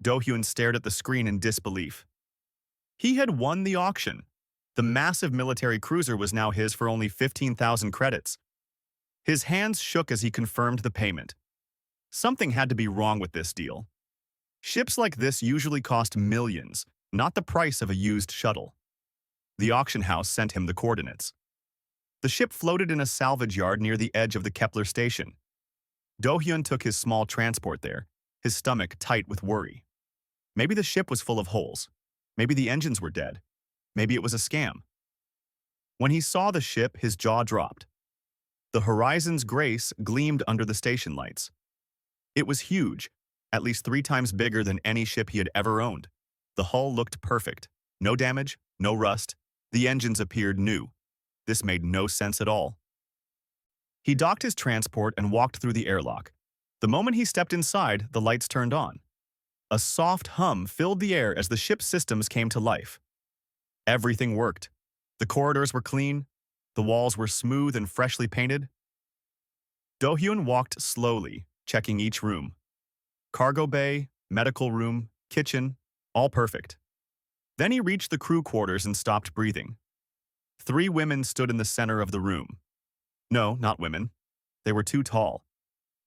Do-hyun stared at the screen in disbelief. He had won the auction. The massive military cruiser was now his for only 15,000 credits. His hands shook as he confirmed the payment. Something had to be wrong with this deal. Ships like this usually cost millions, not the price of a used shuttle. The auction house sent him the coordinates. The ship floated in a salvage yard near the edge of the Kepler station. Do-hyun took his small transport there, his stomach tight with worry. Maybe the ship was full of holes. Maybe the engines were dead. Maybe it was a scam. When he saw the ship, his jaw dropped. The Horizon's Grace gleamed under the station lights. It was huge, at least 3 times bigger than any ship he had ever owned. The hull looked perfect. No damage, no rust. The engines appeared new. This made no sense at all. He docked his transport and walked through the airlock. The moment he stepped inside, the lights turned on. A soft hum filled the air as the ship's systems came to life. Everything worked. The corridors were clean. The walls were smooth and freshly painted. Do-hyun walked slowly, checking each room. Cargo bay, medical room, kitchen, all perfect. Then he reached the crew quarters and stopped breathing. 3 women stood in the center of the room. No, not women. They were too tall.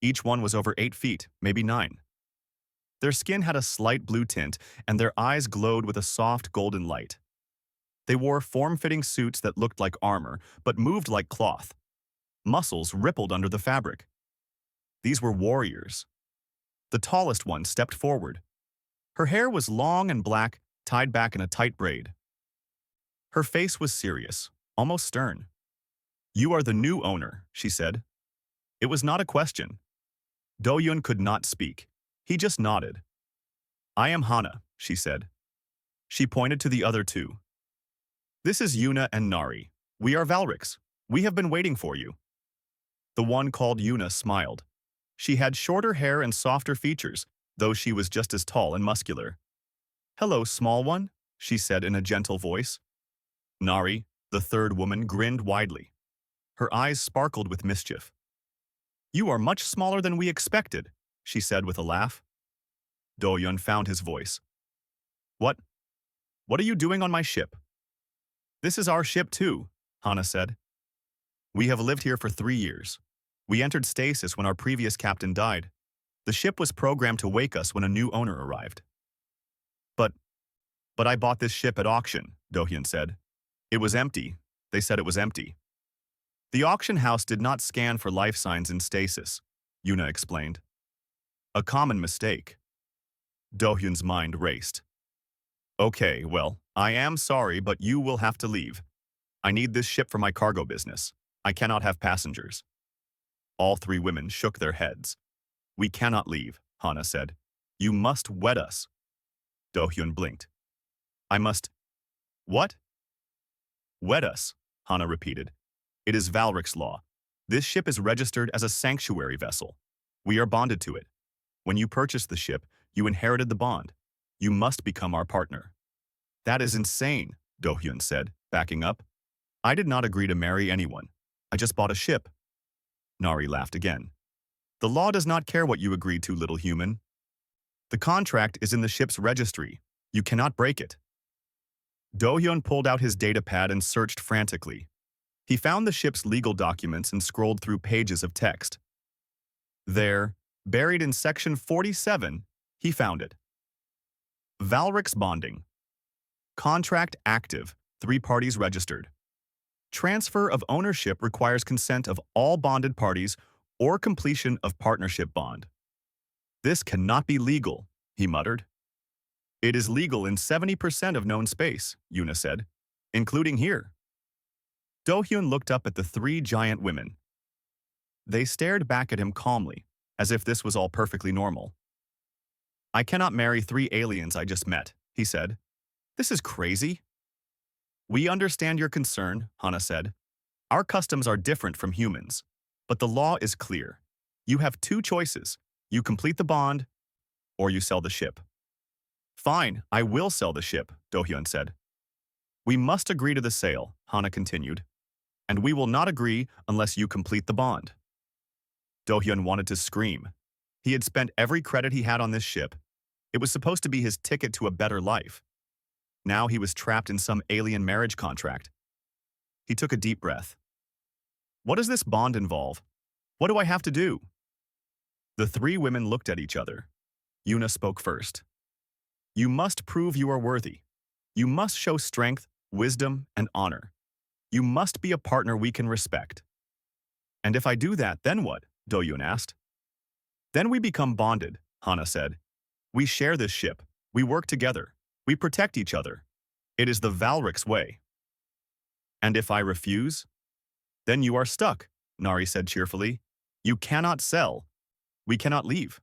Each one was over 8 feet, maybe 9. Their skin had a slight blue tint, and their eyes glowed with a soft golden light. They wore form-fitting suits that looked like armor, but moved like cloth. Muscles rippled under the fabric. These were warriors. The tallest one stepped forward. Her hair was long and black, tied back in a tight braid. Her face was serious, almost stern. "You are the new owner," she said. It was not a question. Do-hyun could not speak. He just nodded. "I am Hana," she said. She pointed to the other 2. "This is Yuna and Nari. We are Valrics. We have been waiting for you." The one called Yuna smiled. She had shorter hair and softer features, though she was just as tall and muscular. "Hello, small one," she said in a gentle voice. Nari, the 3rd woman, grinned widely. Her eyes sparkled with mischief. "You are much smaller than we expected," she said with a laugh. Do-hyun found his voice. What are you doing on my ship?" "This is our ship too," Hana said. "We have lived here for 3 years. We entered stasis when our previous captain died. The ship was programmed to wake us when a new owner arrived." But I bought this ship at auction," Do-hyun said. "It was empty. They said it was empty." "The auction house did not scan for life signs in stasis," Yuna explained. "A common mistake." Do-hyun's mind raced. "Okay, well, I am sorry, but you will have to leave. I need this ship for my cargo business. I cannot have passengers." All 3 women shook their heads. "We cannot leave," Hana said. "You must wed us." Do-hyun blinked. "I must—" "What?" "Wed us," Hana repeated. "It is Valric's law. This ship is registered as a sanctuary vessel. We are bonded to it. When you purchased the ship, you inherited the bond. You must become our partner." "That is insane," Do-hyun said, backing up. "I did not agree to marry anyone. I just bought a ship." Nari laughed again. "The law does not care what you agreed to, little human. The contract is in the ship's registry. You cannot break it." Do-hyun pulled out his datapad and searched frantically. He found the ship's legal documents and scrolled through pages of text. There, buried in section 47, he found it. Valric's bonding. Contract active, 3 parties registered. Transfer of ownership requires consent of all bonded parties or completion of partnership bond. "This cannot be legal," he muttered. "It is legal in 70% of known space," Yuna said, "including here." Do-hyun looked up at the 3 giant women. They stared back at him calmly, as if this was all perfectly normal. "I cannot marry 3 aliens I just met," he said. "This is crazy." "We understand your concern," Hana said. "Our customs are different from humans, but the law is clear. You have 2 choices. You complete the bond, or you sell the ship." "Fine, I will sell the ship," Do-hyun said. "We must agree to the sale," Hana continued. "And we will not agree unless you complete the bond." Do-hyun wanted to scream. He had spent every credit he had on this ship. It was supposed to be his ticket to a better life. Now he was trapped in some alien marriage contract. He took a deep breath. What does this bond involve? What do I have to do? The three women looked at each other. Yuna spoke first. You must prove you are worthy. You must show strength, wisdom, and honor. You must be a partner we can respect. And if I do that, then what? Do-Hyun asked. Then we become bonded, Hana said. We share this ship. We work together. We protect each other. It is the Valric's way. And if I refuse? Then you are stuck, Nari said cheerfully. You cannot sell. We cannot leave.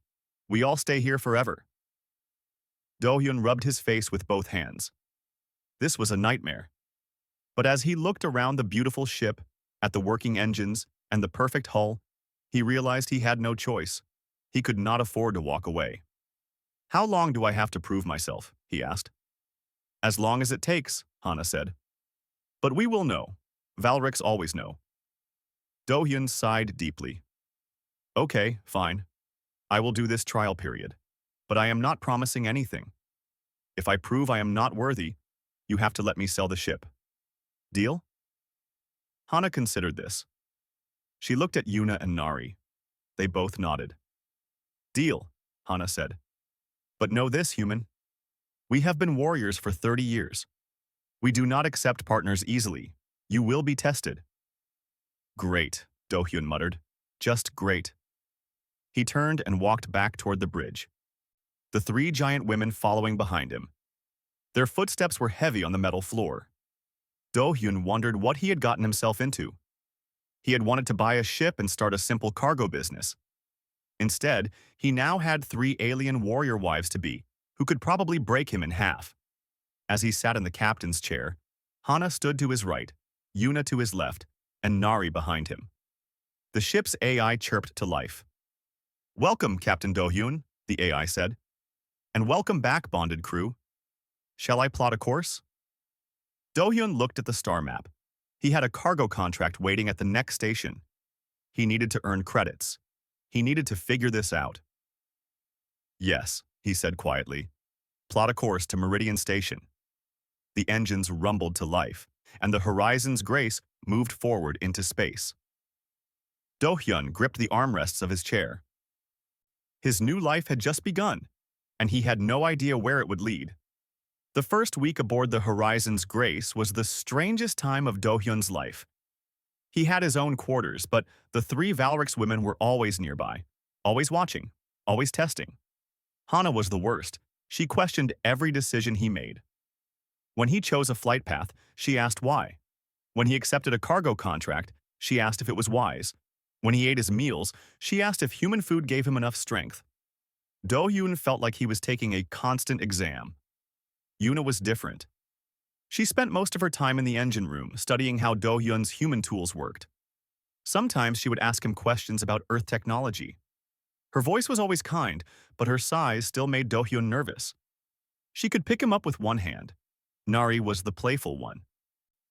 We all stay here forever. Do-Hyun rubbed his face with both hands. This was a nightmare. But as he looked around the beautiful ship, at the working engines, and the perfect hull, he realized he had no choice. He could not afford to walk away. How long do I have to prove myself? He asked. As long as it takes, Hana said. But we will know. Valrics always know. Do-Hyun sighed deeply. Okay, fine. I will do this trial period. But I am not promising anything. If I prove I am not worthy, you have to let me sell the ship. Deal? Hana considered this. She looked at Yuna and Nari. They both nodded. Deal, Hana said. But know this, human. We have been warriors for 30 years. We do not accept partners easily. You will be tested. Great, Do-Hyun muttered. Just great. He turned and walked back toward the bridge. The three giant women following behind him. Their footsteps were heavy on the metal floor. Do-Hyun wondered what he had gotten himself into. He had wanted to buy a ship and start a simple cargo business. Instead, he now had three alien warrior wives-to-be, who could probably break him in half. As he sat in the captain's chair, Hana stood to his right, Yuna to his left, and Nari behind him. The ship's AI chirped to life. Welcome, Captain Do-Hyun, the AI said. And welcome back, bonded crew. Shall I plot a course? Do-Hyun looked at the star map. He had a cargo contract waiting at the next station. He needed to earn credits. He needed to figure this out. Yes, he said quietly. Plot a course to Meridian Station. The engines rumbled to life, and the Horizon's Grace moved forward into space. Do-Hyun gripped the armrests of his chair. His new life had just begun, and he had no idea where it would lead. The first week aboard the Horizon's Grace was the strangest time of Do-Hyun's life. He had his own quarters, but the three Valric's women were always nearby, always watching, always testing. Hana was the worst. She questioned every decision he made. When he chose a flight path, she asked why. When he accepted a cargo contract, she asked if it was wise. When he ate his meals, she asked if human food gave him enough strength. Do-Hyun felt like he was taking a constant exam. Yuna was different. She spent most of her time in the engine room, studying how Do-Hyun's human tools worked. Sometimes she would ask him questions about Earth technology. Her voice was always kind, but her size still made Do-Hyun nervous. She could pick him up with one hand. Nari was the playful one.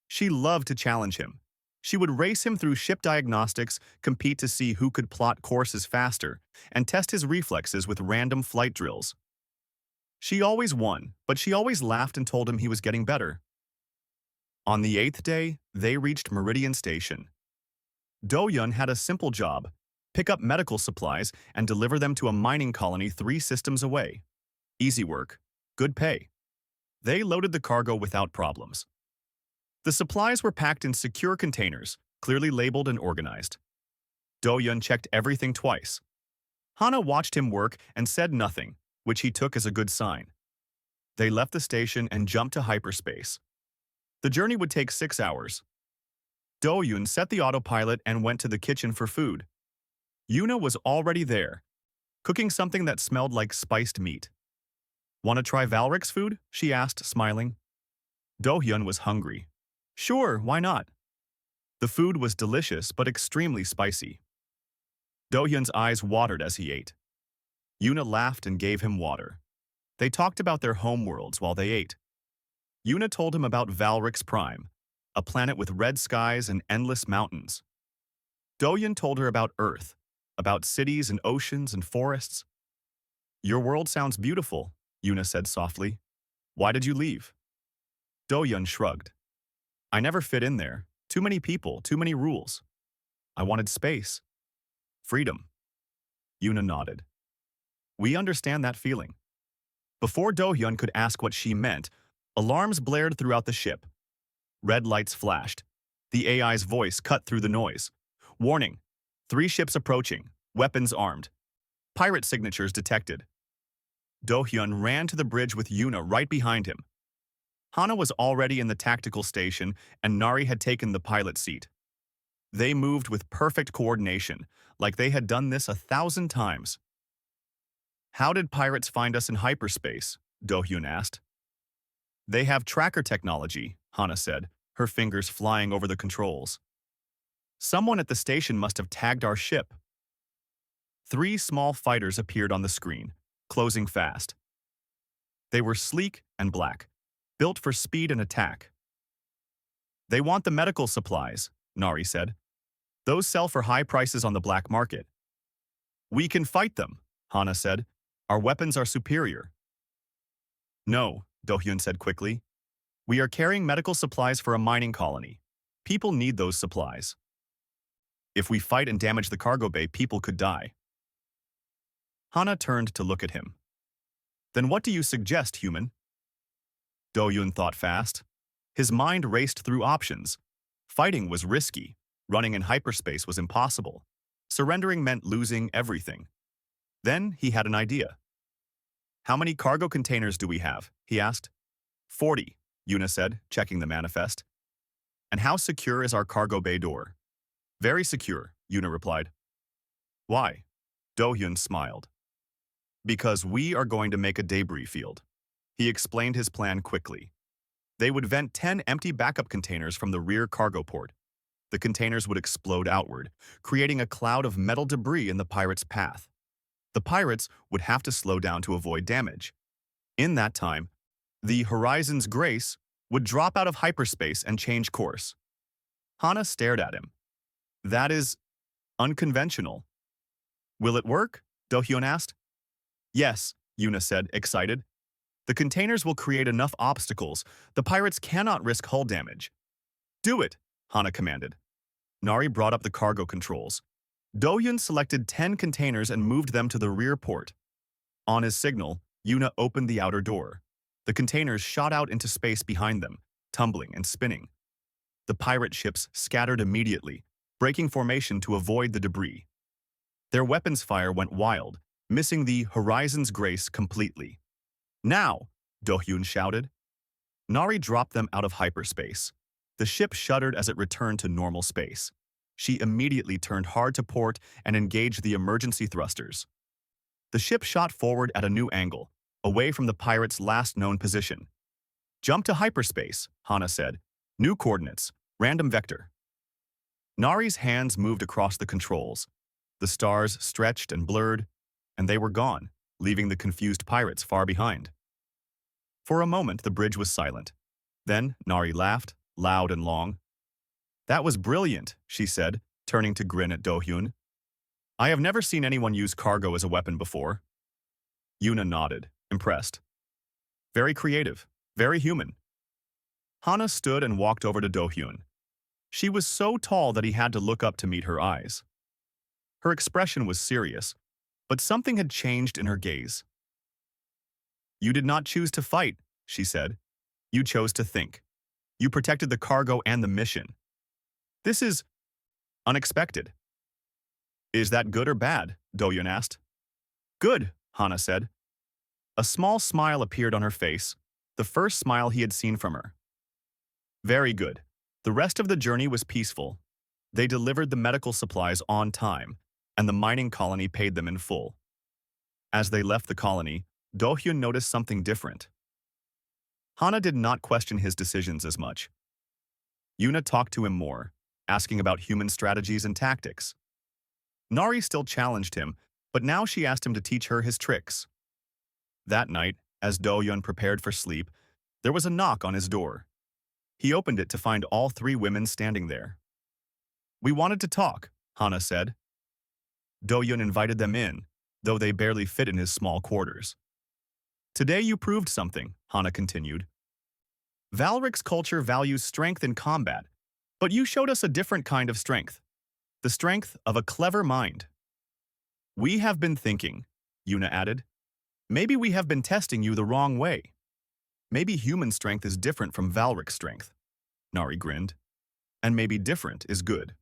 She loved to challenge him. She would race him through ship diagnostics, compete to see who could plot courses faster, and test his reflexes with random flight drills. She always won, but she always laughed and told him he was getting better. On the 8th day, they reached Meridian Station. Do-Hyun had a simple job: pick up medical supplies and deliver them to a mining colony 3 systems away. Easy work, good pay. They loaded the cargo without problems. The supplies were packed in secure containers, clearly labeled and organized. Do-Hyun checked everything twice. Hana watched him work and said nothing, which he took as a good sign. They left the station and jumped to hyperspace. The journey would take 6 hours. Do-Hyun set the autopilot and went to the kitchen for food. Yuna was already there, cooking something that smelled like spiced meat. Want to try Valric's food? She asked, smiling. Do-Hyun was hungry. Sure, why not? The food was delicious but extremely spicy. Do-Hyun's eyes watered as he ate. Yuna laughed and gave him water. They talked about their homeworlds while they ate. Yuna told him about Valric's Prime, a planet with red skies and endless mountains. Do-Hyun told her about Earth, about cities and oceans and forests. Your world sounds beautiful, Yuna said softly. Why did you leave? Do-hyun shrugged. I never fit in there. Too many people, too many rules. I wanted space. Freedom. Yuna nodded. We understand that feeling. Before Do-hyun could ask what she meant, alarms blared throughout the ship. Red lights flashed. The AI's voice cut through the noise. Warning. 3 ships approaching. Weapons armed. Pirate signatures detected. Do-hyun ran to the bridge with Yuna right behind him. Hana was already in the tactical station and Nari had taken the pilot seat. They moved with perfect coordination, like they had done this 1,000 times. How did pirates find us in hyperspace? Do-hyun asked. They have tracker technology, Hana said, her fingers flying over the controls. Someone at the station must have tagged our ship. 3 small fighters appeared on the screen, closing fast. They were sleek and black, built for speed and attack. They want the medical supplies, Nari said. Those sell for high prices on the black market. We can fight them, Hana said. Our weapons are superior. No, Do-hyun said quickly. We are carrying medical supplies for a mining colony. People need those supplies. If we fight and damage the cargo bay, people could die. Hana turned to look at him. Then what do you suggest, human? Do-hyun thought fast. His mind raced through options. Fighting was risky. Running in hyperspace was impossible. Surrendering meant losing everything. Then he had an idea. How many cargo containers do we have? He asked. 40, Yuna said, checking the manifest. And how secure is our cargo bay door? Very secure, Yuna replied. Why? Do-hyun smiled. Because we are going to make a debris field. He explained his plan quickly. They would vent 10 empty backup containers from the rear cargo port. The containers would explode outward, creating a cloud of metal debris in the pirates' path. The pirates would have to slow down to avoid damage. In that time, the Horizon's Grace would drop out of hyperspace and change course. Hana stared at him. That is unconventional. Will it work? Do-hyun asked. Yes, Yuna said, excited. The containers will create enough obstacles. The pirates cannot risk hull damage. Do it, Hana commanded. Nari brought up the cargo controls. Do-hyun selected 10 containers and moved them to the rear port. On his signal, Yuna opened the outer door. The containers shot out into space behind them, tumbling and spinning. The pirate ships scattered immediately, breaking formation to avoid the debris. Their weapons fire went wild, missing the Horizon's Grace completely. Now, Do-hyun shouted. Nari dropped them out of hyperspace. The ship shuddered as it returned to normal space. She immediately turned hard to port and engaged the emergency thrusters. The ship shot forward at a new angle, away from the pirates' last known position. Jump to hyperspace, Hana said. New coordinates, random vector. Nari's hands moved across the controls. The stars stretched and blurred, and they were gone, leaving the confused pirates far behind. For a moment, the bridge was silent. Then Nari laughed, loud and long. That was brilliant, she said, turning to grin at Do-hyun. I have never seen anyone use cargo as a weapon before. Yuna nodded, impressed. Very creative, very human. Hana stood and walked over to Do-hyun. She was so tall that he had to look up to meet her eyes. Her expression was serious, but something had changed in her gaze. You did not choose to fight, she said. You chose to think. You protected the cargo and the mission. This is unexpected. Is that good or bad? Do-hyun asked. Good, Hana said. A small smile appeared on her face, the first smile he had seen from her. Very good. The rest of the journey was peaceful. They delivered the medical supplies on time, and the mining colony paid them in full. As they left the colony, Do-hyun noticed something different. Hana did not question his decisions as much. Yuna talked to him more, asking about human strategies and tactics. Nari still challenged him, but now she asked him to teach her his tricks. That night, as Do-hyun prepared for sleep, there was a knock on his door. He opened it to find all 3 women standing there. We wanted to talk, Hana said. Do-hyun invited them in, though they barely fit in his small quarters. Today you proved something, Hana continued. Valric's culture values strength in combat, but you showed us a different kind of strength. The strength of a clever mind. We have been thinking, Yuna added. Maybe we have been testing you the wrong way. Maybe human strength is different from Valric's strength. Nari grinned. And maybe different is good.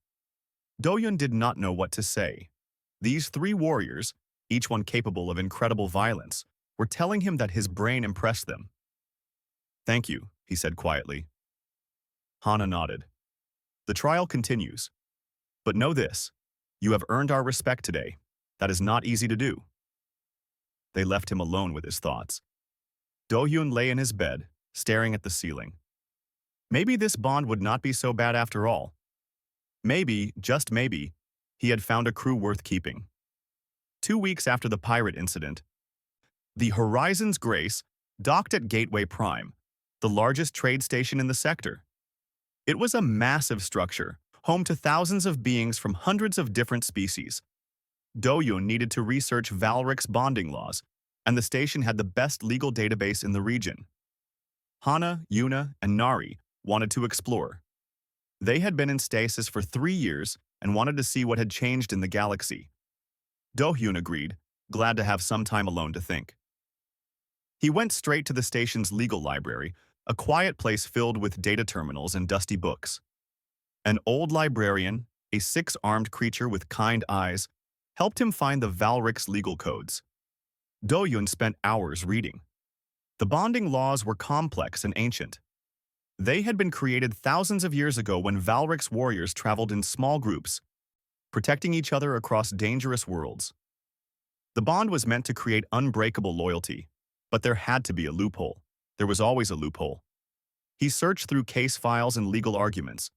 Doyun did not know what to say. These three warriors, each one capable of incredible violence, were telling him that his brain impressed them. Thank you, he said quietly. Hana nodded. The trial continues. But know this, you have earned our respect today. That is not easy to do. They left him alone with his thoughts. Do-hyun lay in his bed, staring at the ceiling. Maybe this bond would not be so bad after all. Maybe, just maybe, he had found a crew worth keeping. 2 weeks after the pirate incident, the Horizon's Grace docked at Gateway Prime, the largest trade station in the sector. It was a massive structure, home to thousands of beings from hundreds of different species. Do-hyun needed to research Valric's bonding laws, and the station had the best legal database in the region. Hana, Yuna, and Nari wanted to explore. They had been in stasis for 3 years and wanted to see what had changed in the galaxy. Do-hyun agreed, glad to have some time alone to think. He went straight to the station's legal library, a quiet place filled with data terminals and dusty books. An old librarian, a 6-armed creature with kind eyes, helped him find the Valric's legal codes. Do-hyun spent hours reading. The bonding laws were complex and ancient. They had been created thousands of years ago when Valric's warriors traveled in small groups, protecting each other across dangerous worlds. The bond was meant to create unbreakable loyalty, but there had to be a loophole. There was always a loophole. He searched through case files and legal arguments.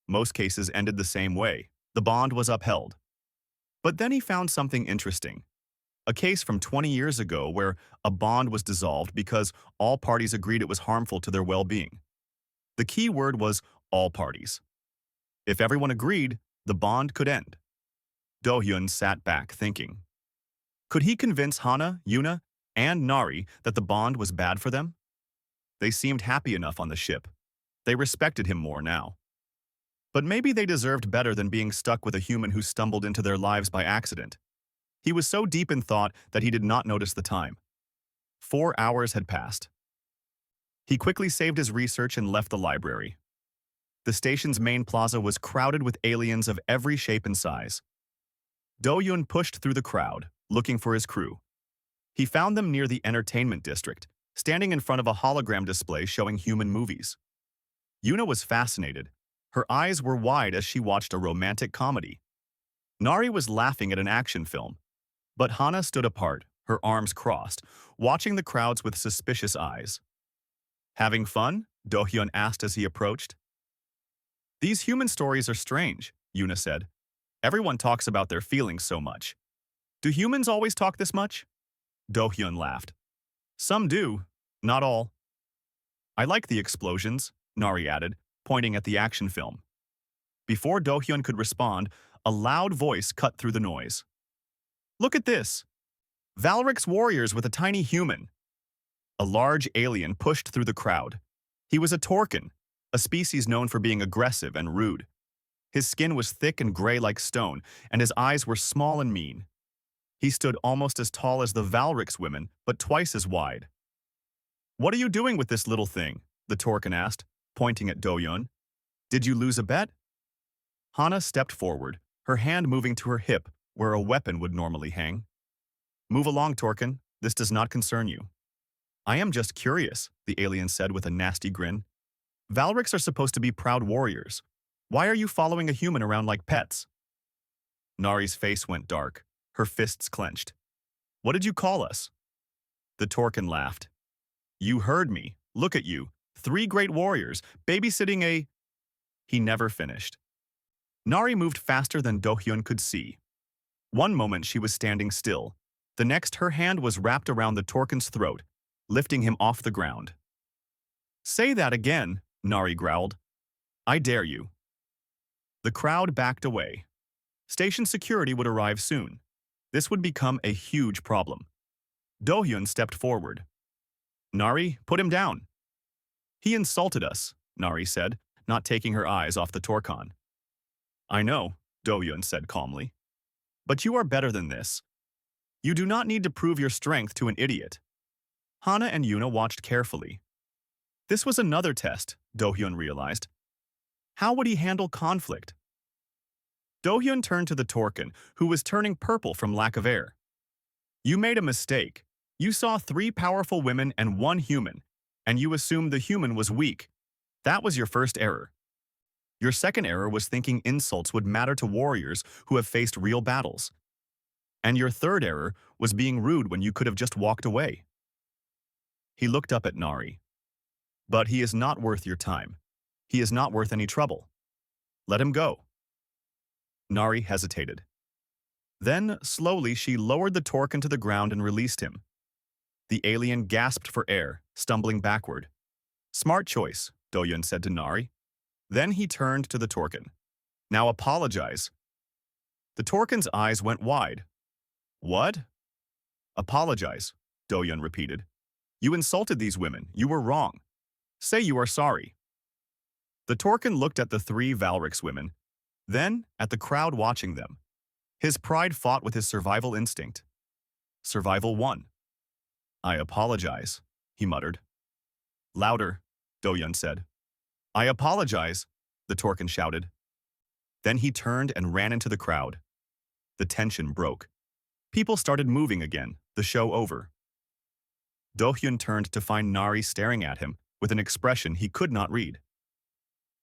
Most cases ended the same way. The bond was upheld. But then he found something interesting. A case from 20 years ago where a bond was dissolved because all parties agreed it was harmful to their well-being. The key word was all parties. If everyone agreed, the bond could end. Do-hyun sat back thinking. Could he convince Hana, Yuna, and Nari that the bond was bad for them? They seemed happy enough on the ship. They respected him more now. But maybe they deserved better than being stuck with a human who stumbled into their lives by accident. He was so deep in thought that he did not notice the time. 4 hours had passed. He quickly saved his research and left the library. The station's main plaza was crowded with aliens of every shape and size. Do-hyun pushed through the crowd, looking for his crew. He found them near the entertainment district, standing in front of a hologram display showing human movies. Yuna was fascinated. Her eyes were wide as she watched a romantic comedy. Nari was laughing at an action film, but Hana stood apart, her arms crossed, watching the crowds with suspicious eyes. Having fun? Do-hyun asked as he approached. These human stories are strange, Yuna said. Everyone talks about their feelings so much. Do humans always talk this much? Do-hyun laughed. Some do, not all. I like the explosions, Nari added, pointing at the action film. Before Do-hyun could respond, a loud voice cut through the noise. Look at this! Valric's warriors with a tiny human. A large alien pushed through the crowd. He was a Torkin, a species known for being aggressive and rude. His skin was thick and gray like stone, and his eyes were small and mean. He stood almost as tall as the Valric's women, but twice as wide. What are you doing with this little thing? The Torkin asked, pointing at Do-hyun. Did you lose a bet? Hana stepped forward, her hand moving to her hip, where a weapon would normally hang. Move along, Torkin. This does not concern you. I am just curious, the alien said with a nasty grin. Valric's are supposed to be proud warriors. Why are you following a human around like pets? Nari's face went dark, her fists clenched. What did you call us? The Torkin laughed. You heard me. Look at you. 3 great warriors, babysitting a... He never finished. Nari moved faster than Do-hyun could see. One moment she was standing still. The next her hand was wrapped around the Torkin's throat, lifting him off the ground. Say that again, Nari growled. I dare you. The crowd backed away. Station security would arrive soon. This would become a huge problem. Do-hyun stepped forward. Nari, put him down. He insulted us, Nari said, not taking her eyes off the Torkon. I know, Do-Yun said calmly. But you are better than this. You do not need to prove your strength to an idiot. Hana and Yuna watched carefully. This was another test, Do-Hyun realized. How would he handle conflict? Do-Hyun turned to the Torkin, who was turning purple from lack of air. You made a mistake. You saw 3 powerful women and 1 human, and you assumed the human was weak. That was your first error. Your second error was thinking insults would matter to warriors who have faced real battles. And your third error was being rude when you could have just walked away. He looked up at Nari. But he is not worth your time. He is not worth any trouble. Let him go. Nari hesitated. Then, slowly, she lowered the Torkin to the ground and released him. The alien gasped for air, stumbling backward. Smart choice, Do-Yun said to Nari. Then he turned to the Torkin. Now apologize. The Torkin's eyes went wide. What? Apologize, Do-Yun repeated. You insulted these women. You were wrong. Say you are sorry. The Torkin looked at the 3 Valrix women, then at the crowd watching them. His pride fought with his survival instinct. Survival won. I apologize, he muttered. Louder, Do-Yun said. I apologize, the Torkin shouted. Then he turned and ran into the crowd. The tension broke. People started moving again, the show over. Do-Hyun turned to find Nari staring at him with an expression he could not read.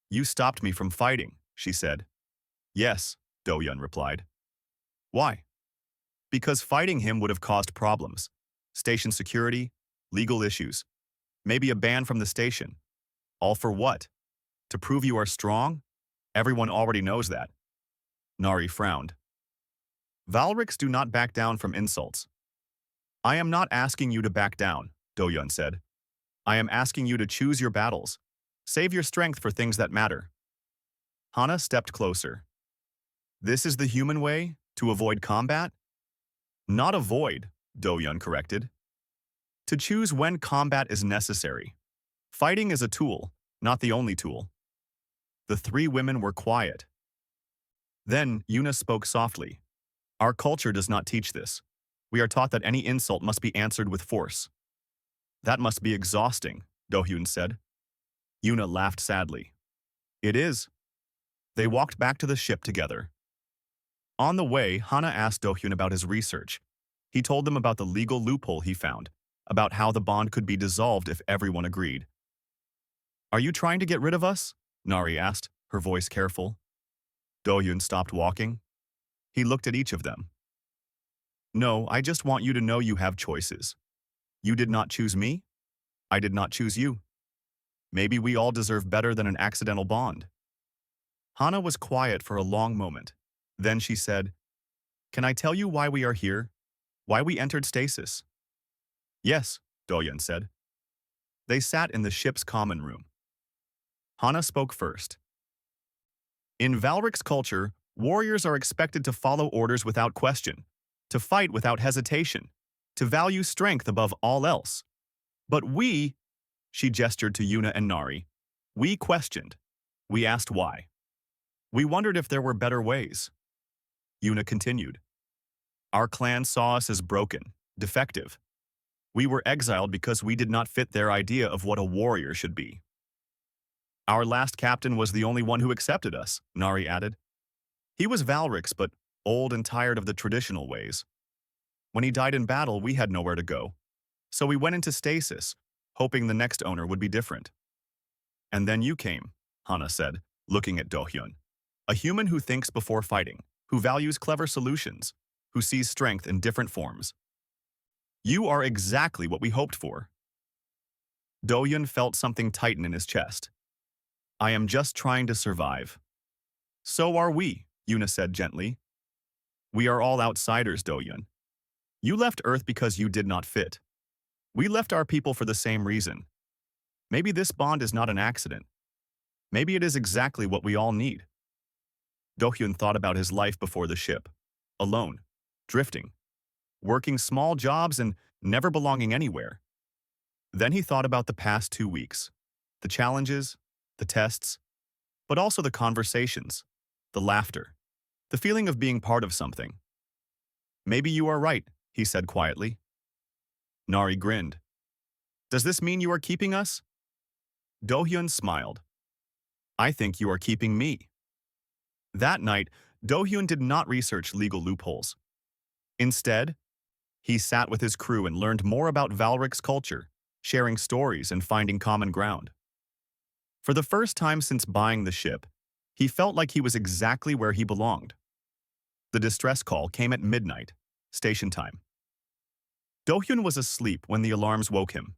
You stopped me from fighting, she said. Yes, Do-Hyun replied. Why? Because fighting him would have caused problems. Station security, legal issues, maybe a ban from the station. All for what? To prove you are strong? Everyone already knows that. Nari frowned. Valrix do not back down from insults. I am not asking you to back down, Do-Yun said. I am asking you to choose your battles. Save your strength for things that matter. Hana stepped closer. This is the human way, to avoid combat? Not avoid, Do-Yun corrected. To choose when combat is necessary. Fighting is a tool, not the only tool. The 3 women were quiet. Then Yuna spoke softly. Our culture does not teach this. We are taught that any insult must be answered with force. That must be exhausting, Do-Hyun said. Yuna laughed sadly. It is. They walked back to the ship together. On the way, Hana asked Do-Hyun about his research. He told them about the legal loophole he found, about how the bond could be dissolved if everyone agreed. Are you trying to get rid of us? Nari asked, her voice careful. Do-Hyun stopped walking. He looked at each of them. No, I just want you to know you have choices. You did not choose me. I did not choose you. Maybe we all deserve better than an accidental bond. Hana was quiet for a long moment. Then she said, Can I tell you why we are here? Why we entered stasis? Yes, Do-Yun said. They sat in the ship's common room. Hana spoke first. In Valrix culture, warriors are expected to follow orders without question, to fight without hesitation, to value strength above all else. But we, she gestured to Yuna and Nari, we questioned. We asked why. We wondered if there were better ways. Yuna continued. Our clan saw us as broken, defective. We were exiled because we did not fit their idea of what a warrior should be. Our last captain was the only one who accepted us, Nari added. He was Valrix, but old and tired of the traditional ways. When he died in battle, we had nowhere to go. So we went into stasis, hoping the next owner would be different. And then you came, Hana said, looking at Do-Hyun. A human who thinks before fighting, who values clever solutions, who sees strength in different forms. You are exactly what we hoped for. Do-Hyun felt something tighten in his chest. I am just trying to survive. So are we, Yuna said gently. We are all outsiders, Do-Hyun. You left Earth because you did not fit. We left our people for the same reason. Maybe this bond is not an accident. Maybe it is exactly what we all need. Do-Hyun thought about his life before the ship. Alone, drifting, working small jobs and never belonging anywhere. Then he thought about the past 2 weeks, the challenges, the tests, but also the conversations, the laughter, the feeling of being part of something. Maybe you are right, he said quietly. Nari grinned. Does this mean you are keeping us? Do-hyun smiled. I think you are keeping me. That night, Do-hyun did not research legal loopholes. Instead, he sat with his crew and learned more about Valric's culture, sharing stories and finding common ground. For the first time since buying the ship, he felt like he was exactly where he belonged. The distress call came at midnight, station time. Do-hyun was asleep when the alarms woke him.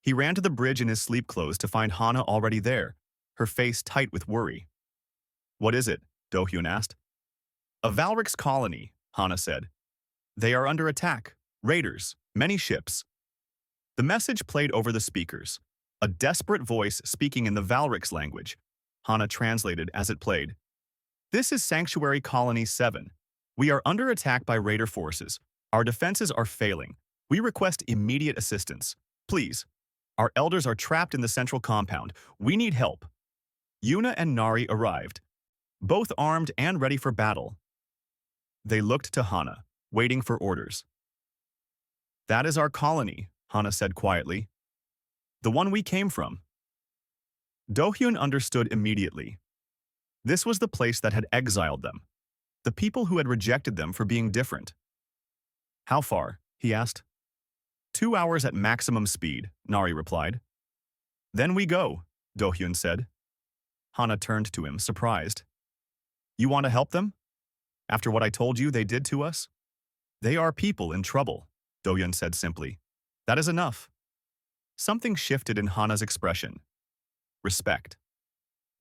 He ran to the bridge in his sleep clothes to find Hana already there, her face tight with worry. What is it? Do-hyun asked. A Valric's colony, Hana said. They are under attack. Raiders, many ships. The message played over the speakers, a desperate voice speaking in the Valric's language. Hana translated as it played. This is Sanctuary Colony 7. We are under attack by raider forces. Our defenses are failing. We request immediate assistance. Please. Our elders are trapped in the central compound. We need help. Yuna and Nari arrived, both armed and ready for battle. They looked to Hana, waiting for orders. That is our colony, Hana said quietly. The one we came from. Do-hyun understood immediately. This was the place that had exiled them, the people who had rejected them for being different. How far? He asked. 2 hours at maximum speed, Nari replied. Then we go, Do-hyun said. Hana turned to him, surprised. You want to help them? After what I told you they did to us? They are people in trouble, Do-hyun said simply. That is enough. Something shifted in Hana's expression. Respect.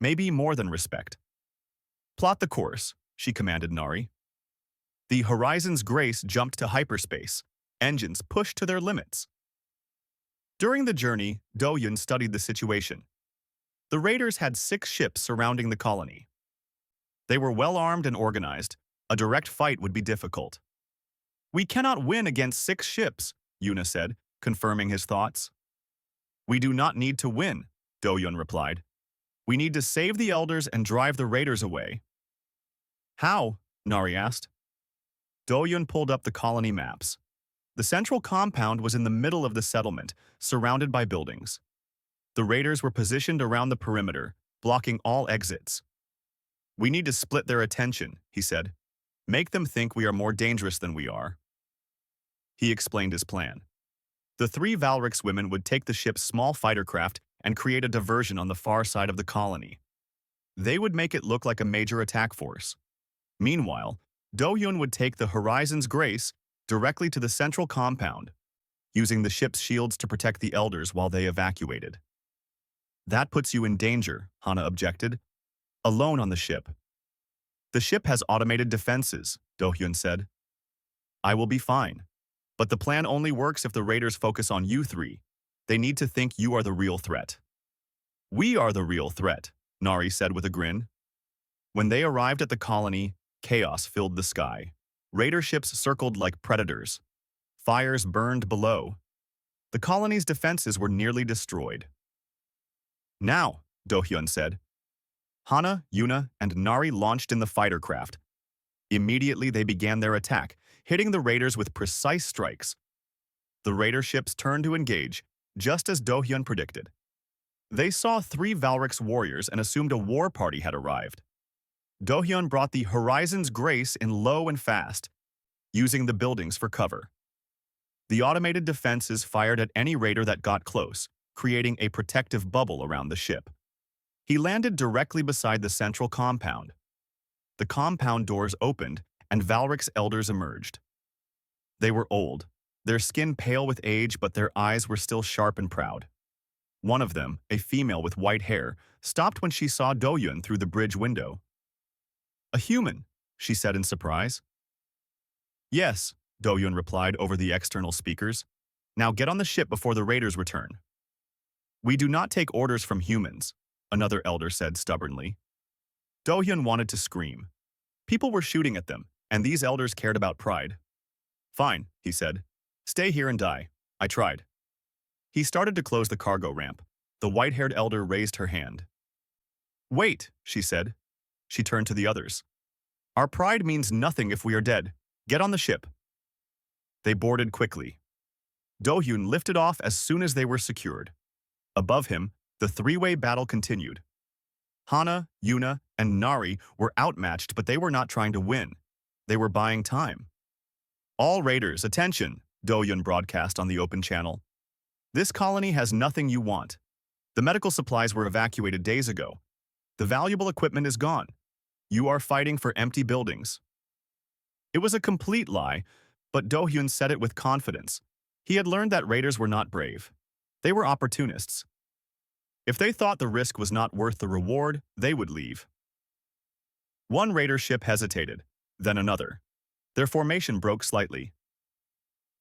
Maybe more than respect. Plot the course, she commanded Nari. The Horizon's Grace jumped to hyperspace, engines pushed to their limits. During the journey, Do-hyun studied the situation. The raiders had 6 ships surrounding the colony. They were well-armed and organized. A direct fight would be difficult. We cannot win against 6 ships, Yuna said, confirming his thoughts. We do not need to win, Do-hyun replied. We need to save the elders and drive the raiders away. How? Nari asked. Do-hyun pulled up the colony maps. The central compound was in the middle of the settlement, surrounded by buildings. The raiders were positioned around the perimeter, blocking all exits. We need to split their attention, he said. Make them think we are more dangerous than we are. He explained his plan. The 3 Valric's women would take the ship's small fighter craft and create a diversion on the far side of the colony. They would make it look like a major attack force. Meanwhile, Do-hyun would take the Horizon's Grace directly to the central compound, using the ship's shields to protect the elders while they evacuated. That puts you in danger, Hana objected. Alone on the ship. The ship has automated defenses, Do-hyun said. I will be fine. But the plan only works if the raiders focus on you 3. They need to think you are the real threat. We are the real threat, Nari said with a grin. When they arrived at the colony, chaos filled the sky. Raider ships circled like predators. Fires burned below. The colony's defenses were nearly destroyed. Now, Do-hyun said. Hana, Yuna, and Nari launched in the fighter craft. Immediately they began their attack, hitting the raiders with precise strikes. The raider ships turned to engage, just as Do-hyun predicted. They saw 3 Valric's warriors and assumed a war party had arrived. Do-hyun brought the Horizon's Grace in low and fast, using the buildings for cover. The automated defenses fired at any raider that got close, creating a protective bubble around the ship. He landed directly beside the central compound. The compound doors opened, and Valric's elders emerged. They were old, their skin pale with age, but their eyes were still sharp and proud. One of them, a female with white hair, stopped when she saw Do-hyun through the bridge window. A human, she said in surprise. Yes, Do-hyun replied over the external speakers. Now get on the ship before the raiders return. We do not take orders from humans, another elder said stubbornly. Do-hyun wanted to scream. People were shooting at them, and these elders cared about pride. Fine, he said. Stay here and die. I tried. He started to close the cargo ramp. The white-haired elder raised her hand. "Wait," she said. She turned to the others. "Our pride means nothing if we are dead. Get on the ship." They boarded quickly. Do-hyun lifted off as soon as they were secured. Above him, the three-way battle continued. Hana, Yuna, and Nari were outmatched, but they were not trying to win. They were buying time. "All raiders, attention," Do-hyun broadcast on the open channel. "This colony has nothing you want. The medical supplies were evacuated days ago. The valuable equipment is gone. You are fighting for empty buildings." It was a complete lie, but Do-hyun said it with confidence. He had learned that raiders were not brave. They were opportunists. If they thought the risk was not worth the reward, they would leave. One raider ship hesitated, then another. Their formation broke slightly.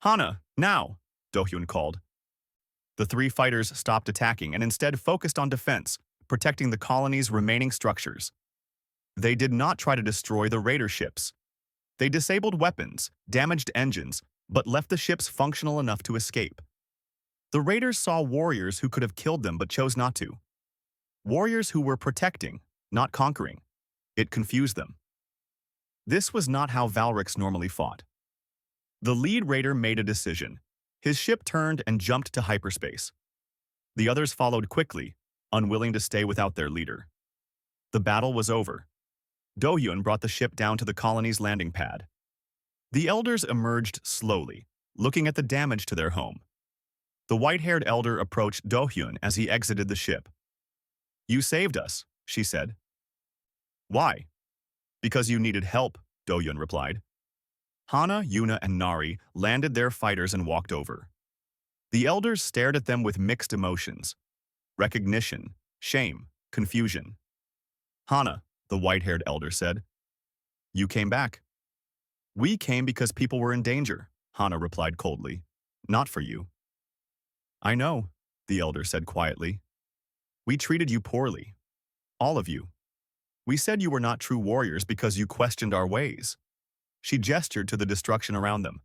"Hana, now!" Do-hyun called. The three fighters stopped attacking and instead focused on defense, protecting the colony's remaining structures. They did not try to destroy the raider ships. They disabled weapons, damaged engines, but left the ships functional enough to escape. The raiders saw warriors who could have killed them but chose not to. Warriors who were protecting, not conquering. It confused them. This was not how Valrix normally fought. The lead raider made a decision. His ship turned and jumped to hyperspace. The others followed quickly, unwilling to stay without their leader. The battle was over. Do-hyun brought the ship down to the colony's landing pad. The elders emerged slowly, looking at the damage to their home. The white-haired elder approached Do-hyun as he exited the ship. "You saved us," she said. "Why?" "Because you needed help," Do-hyun replied. Hana, Yuna, and Nari landed their fighters and walked over. The elders stared at them with mixed emotions. Recognition, shame, confusion. "Hana," the white-haired elder said. "You came back." "We came because people were in danger," Hana replied coldly. "Not for you." "I know," the elder said quietly. "We treated you poorly. All of you. We said you were not true warriors because you questioned our ways." She gestured to the destruction around them.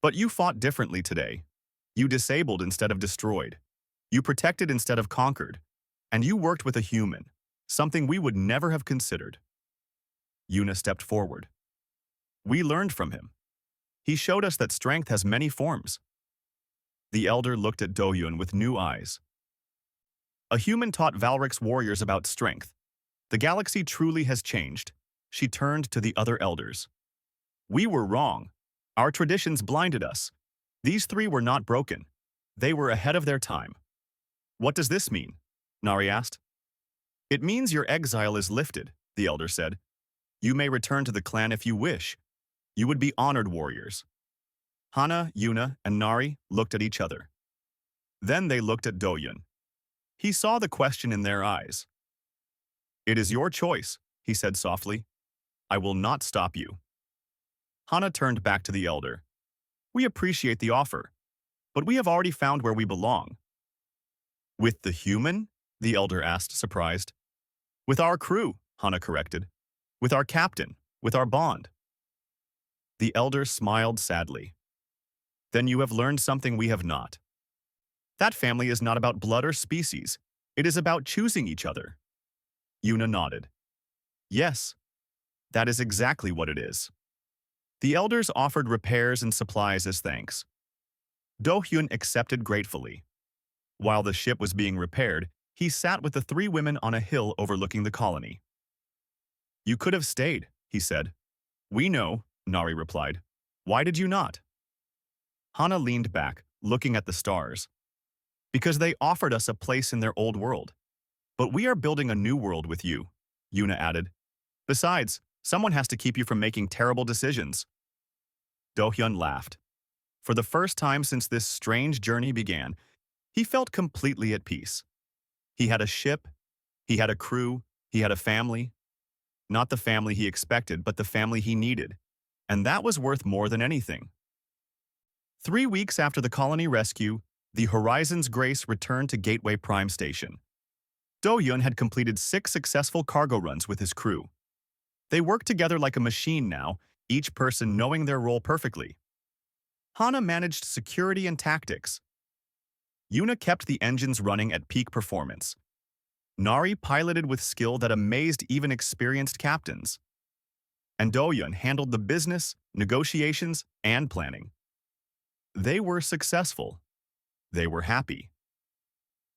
"But you fought differently today. You disabled instead of destroyed. You protected instead of conquered. And you worked with a human, something we would never have considered." Yuna stepped forward. "We learned from him. He showed us that strength has many forms." The elder looked at Do-hyun with new eyes. "A human taught Valrix warriors about strength. The galaxy truly has changed." She turned to the other elders. "We were wrong. Our traditions blinded us. These three were not broken. They were ahead of their time." "What does this mean?" Nari asked. "It means your exile is lifted," the elder said. "You may return to the clan if you wish. You would be honored warriors." Hana, Yuna, and Nari looked at each other. Then they looked at Do-hyun. He saw the question in their eyes. "It is your choice," he said softly. "I will not stop you." Hana turned back to the elder. "We appreciate the offer, but we have already found where we belong." "With the human?" the elder asked, surprised. "With our crew," Hana corrected. "With our captain, with our bond." The elder smiled sadly. "Then you have learned something we have not. That family is not about blood or species. It is about choosing each other." Yuna nodded. "Yes, that is exactly what it is." The elders offered repairs and supplies as thanks. Do-hyun accepted gratefully. While the ship was being repaired, he sat with the three women on a hill overlooking the colony. "You could have stayed," he said. "We know," Nari replied. "Why did you not?" Hana leaned back, looking at the stars. "Because they offered us a place in their old world. But we are building a new world with you," Yuna added. "Besides, someone has to keep you from making terrible decisions." Do-hyun laughed. For the first time since this strange journey began, he felt completely at peace. He had a ship, he had a crew, he had a family. Not the family he expected, but the family he needed. And that was worth more than anything. 3 weeks after the colony rescue, the Horizon's Grace returned to Gateway Prime Station. Do-hyun had completed 6 successful cargo runs with his crew. They worked together like a machine now, each person knowing their role perfectly. Hana managed security and tactics. Yuna kept the engines running at peak performance. Nari piloted with skill that amazed even experienced captains. And Doyun handled the business, negotiations, and planning. They were successful. They were happy.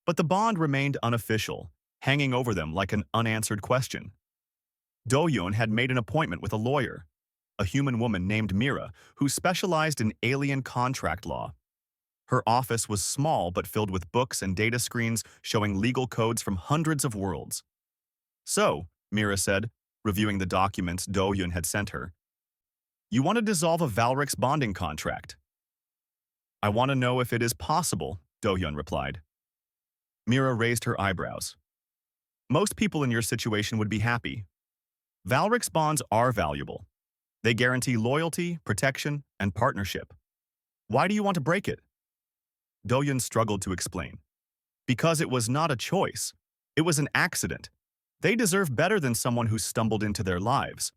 But the bond remained unofficial, hanging over them like an unanswered question. Doyun had made an appointment with a lawyer, a human woman named Mira, who specialized in alien contract law. Her office was small but filled with books and data screens showing legal codes from hundreds of worlds. So, Mira said, reviewing the documents Doyun had sent her, you want to dissolve a Valrix bonding contract. I want to know if it is possible, Doyun replied. Mira raised her eyebrows. Most people in your situation would be happy. Valrix bonds are valuable. They guarantee loyalty, protection, and partnership. Why do you want to break it? Doyun struggled to explain. Because it was not a choice. It was an accident. They deserve better than someone who stumbled into their lives.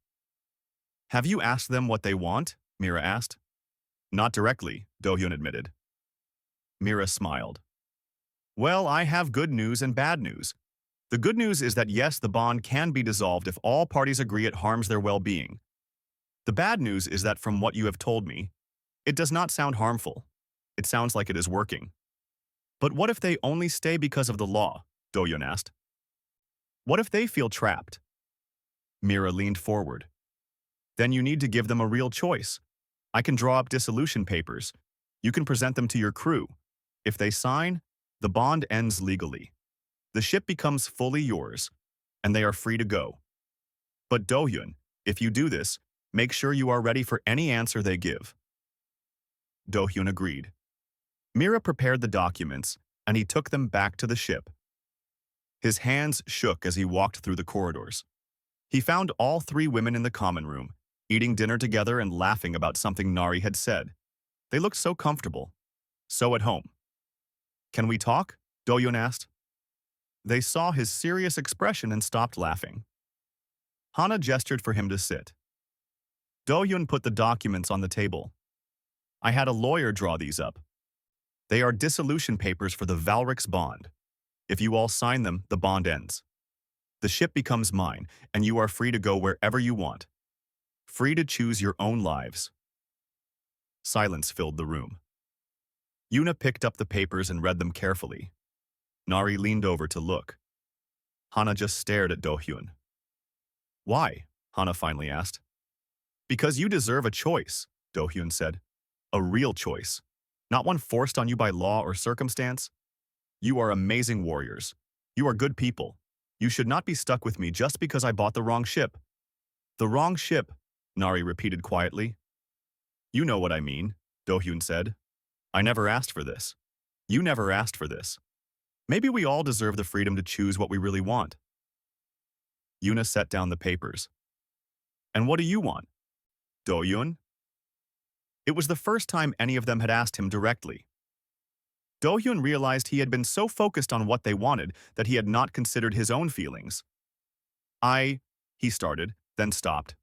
Have you asked them what they want? Mira asked. Not directly, Doyun admitted. Mira smiled. Well, I have good news and bad news. The good news is that yes, the bond can be dissolved if all parties agree it harms their well-being. The bad news is that from what you have told me, it does not sound harmful. It sounds like it is working. But what if they only stay because of the law? Doyun asked. What if they feel trapped? Mira leaned forward. Then you need to give them a real choice. I can draw up dissolution papers. You can present them to your crew. If they sign, the bond ends legally. The ship becomes fully yours, and they are free to go. But Doyun, if you do this, make sure you are ready for any answer they give. Dohyun agreed. Mira prepared the documents, and he took them back to the ship. His hands shook as he walked through the corridors. He found all three women in the common room, eating dinner together and laughing about something Nari had said. They looked so comfortable, so at home. Can we talk? Dohyun asked. They saw his serious expression and stopped laughing. Hana gestured for him to sit. Dohyun put the documents on the table. I had a lawyer draw these up. They are dissolution papers for the Valrix bond. If you all sign them, the bond ends. The ship becomes mine, and you are free to go wherever you want. Free to choose your own lives. Silence filled the room. Yuna picked up the papers and read them carefully. Nari leaned over to look. Hana just stared at Dohyun. Why? Hana finally asked. Because you deserve a choice, Dohyun said. A real choice. Not one forced on you by law or circumstance. You are amazing warriors. You are good people. You should not be stuck with me just because I bought the wrong ship. The wrong ship, Nari repeated quietly. You know what I mean, Dohyun said. I never asked for this. You never asked for this. Maybe we all deserve the freedom to choose what we really want. Yuna set down the papers. And what do you want? Dohyun? It was the first time any of them had asked him directly. Dohyun realized he had been so focused on what they wanted that he had not considered his own feelings. He started, then stopped.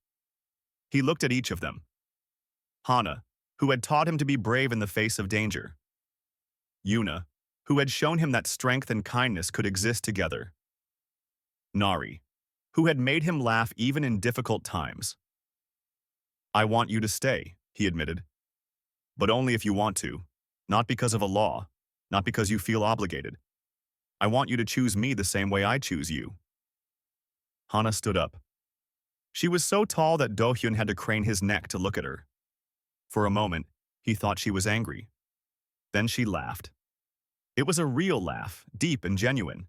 He looked at each of them. Hana, who had taught him to be brave in the face of danger. Yuna, who had shown him that strength and kindness could exist together. Nari, who had made him laugh even in difficult times. I want you to stay, he admitted. But only if you want to, not because of a law, not because you feel obligated. I want you to choose me the same way I choose you. Hana stood up. She was so tall that Dohyun had to crane his neck to look at her. For a moment, he thought she was angry. Then she laughed. It was a real laugh, deep and genuine.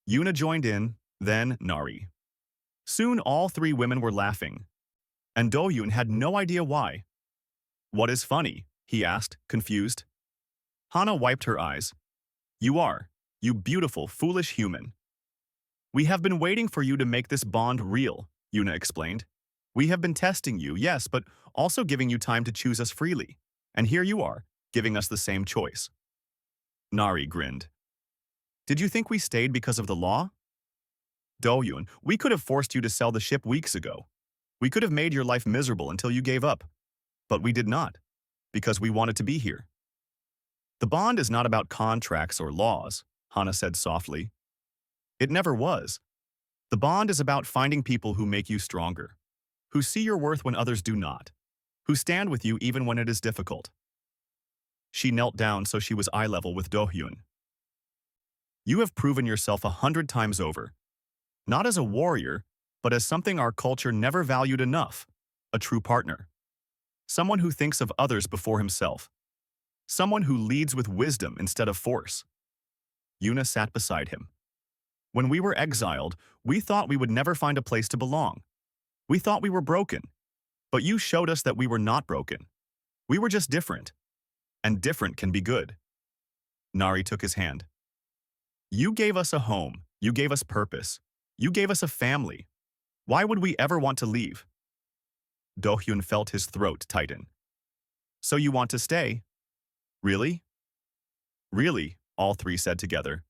Yuna joined in, then Nari. Soon all three women were laughing, and Dohyun had no idea why. What is funny? He asked, confused. Hana wiped her eyes. You beautiful, foolish human. We have been waiting for you to make this bond real, Yuna explained. We have been testing you, yes, but also giving you time to choose us freely. And here you are, giving us the same choice. Nari grinned. Did you think we stayed because of the law? Dohyun, we could have forced you to sell the ship weeks ago. We could have made your life miserable until you gave up. But we did not, because we wanted to be here. The bond is not about contracts or laws, Hana said softly. It never was. The bond is about finding people who make you stronger, who see your worth when others do not, who stand with you even when it is difficult. She knelt down so she was eye level with Do-hyun. You have proven yourself 100 times over, not as a warrior, but as something our culture never valued enough, a true partner. Someone who thinks of others before himself. Someone who leads with wisdom instead of force. Yuna sat beside him. When we were exiled, we thought we would never find a place to belong. We thought we were broken, but you showed us that we were not broken. We were just different, and different can be good. Nari took his hand. You gave us a home, you gave us purpose, you gave us a family. Why would we ever want to leave? Do-hyun felt his throat tighten. So you want to stay? Really? Really, all three said together.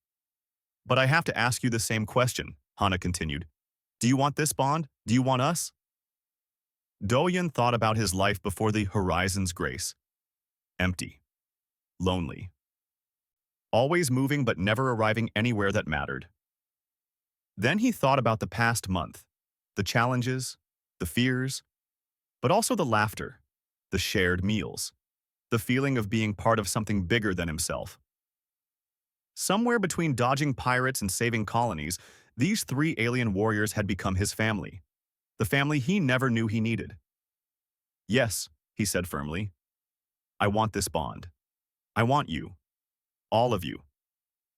But I have to ask you the same question, Hana continued. Do you want this bond? Do you want us? Do-hyun thought about his life before the horizon's grace. Empty. Lonely. Always moving but never arriving anywhere that mattered. Then he thought about the past month, the challenges, the fears, but also the laughter, the shared meals, the feeling of being part of something bigger than himself. Somewhere between dodging pirates and saving colonies, these three alien warriors had become his family, the family he never knew he needed. Yes, he said firmly. I want this bond. I want you. All of you.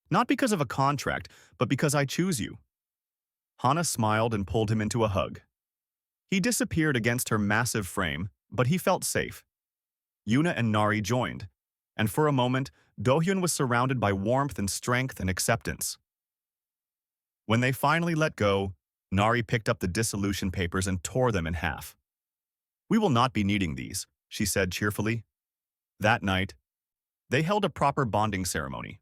Not because of a contract, but because I choose you. Hana smiled and pulled him into a hug. He disappeared against her massive frame, but he felt safe. Yuna and Nari joined, and for a moment, Do-hyun was surrounded by warmth and strength and acceptance. When they finally let go, Nari picked up the dissolution papers and tore them in half. We will not be needing these, she said cheerfully. That night, they held a proper bonding ceremony.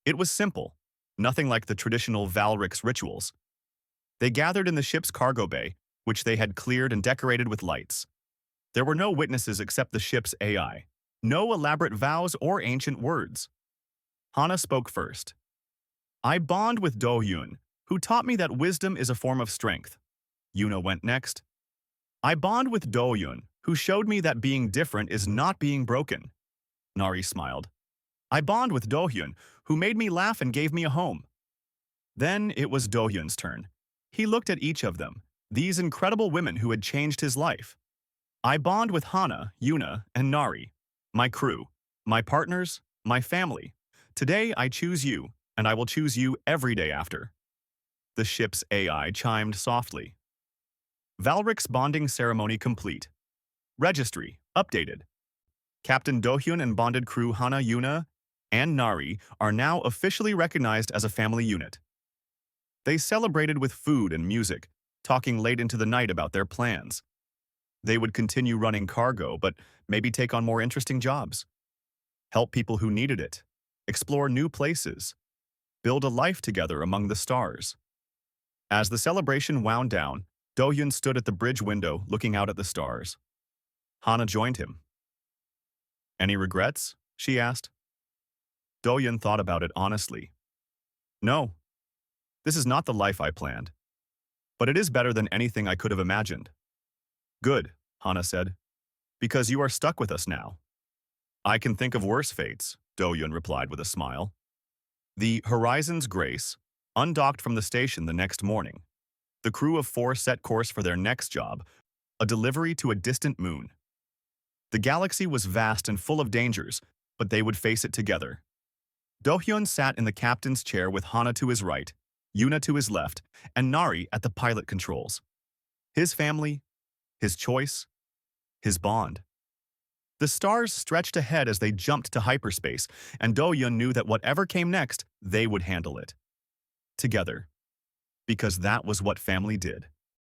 It was simple, nothing like the traditional Valrix rituals. They gathered in the ship's cargo bay, which they had cleared and decorated with lights. There were no witnesses except the ship's AI, no elaborate vows or ancient words. Hana spoke first. I bond with Do-hyun, who taught me that wisdom is a form of strength. Yuna went next. I bond with Do-hyun, who showed me that being different is not being broken. Nari smiled. I bond with Do-hyun, who made me laugh and gave me a home. Then it was Do-hyun's turn. He looked at each of them, these incredible women who had changed his life. I bond with Hana, Yuna, and Nari, my crew, my partners, my family. Today I choose you, and I will choose you every day after. The ship's AI chimed softly. Valrix bonding ceremony complete. Registry updated. Captain Do-hyun and bonded crew Hana, Yuna, and Nari are now officially recognized as a family unit. They celebrated with food and music, talking late into the night about their plans. They would continue running cargo, but maybe take on more interesting jobs. Help people who needed it. Explore new places. Build a life together among the stars. As the celebration wound down, Do-hyun stood at the bridge window looking out at the stars. Hana joined him. Any regrets? She asked. Do-hyun thought about it honestly. No. This is not the life I planned. But it is better than anything I could have imagined. Good, Hana said. Because you are stuck with us now. I can think of worse fates, Do-hyun replied with a smile. The Horizon's Grace undocked from the station the next morning. The crew of 4 set course for their next job, a delivery to a distant moon. The galaxy was vast and full of dangers, but they would face it together. Do-hyun sat in the captain's chair with Hana to his right, Yuna to his left, and Nari at the pilot controls. His family, his choice, his bond. The stars stretched ahead as they jumped to hyperspace, and Do-hyun knew that whatever came next, they would handle it. Together. Because that was what family did.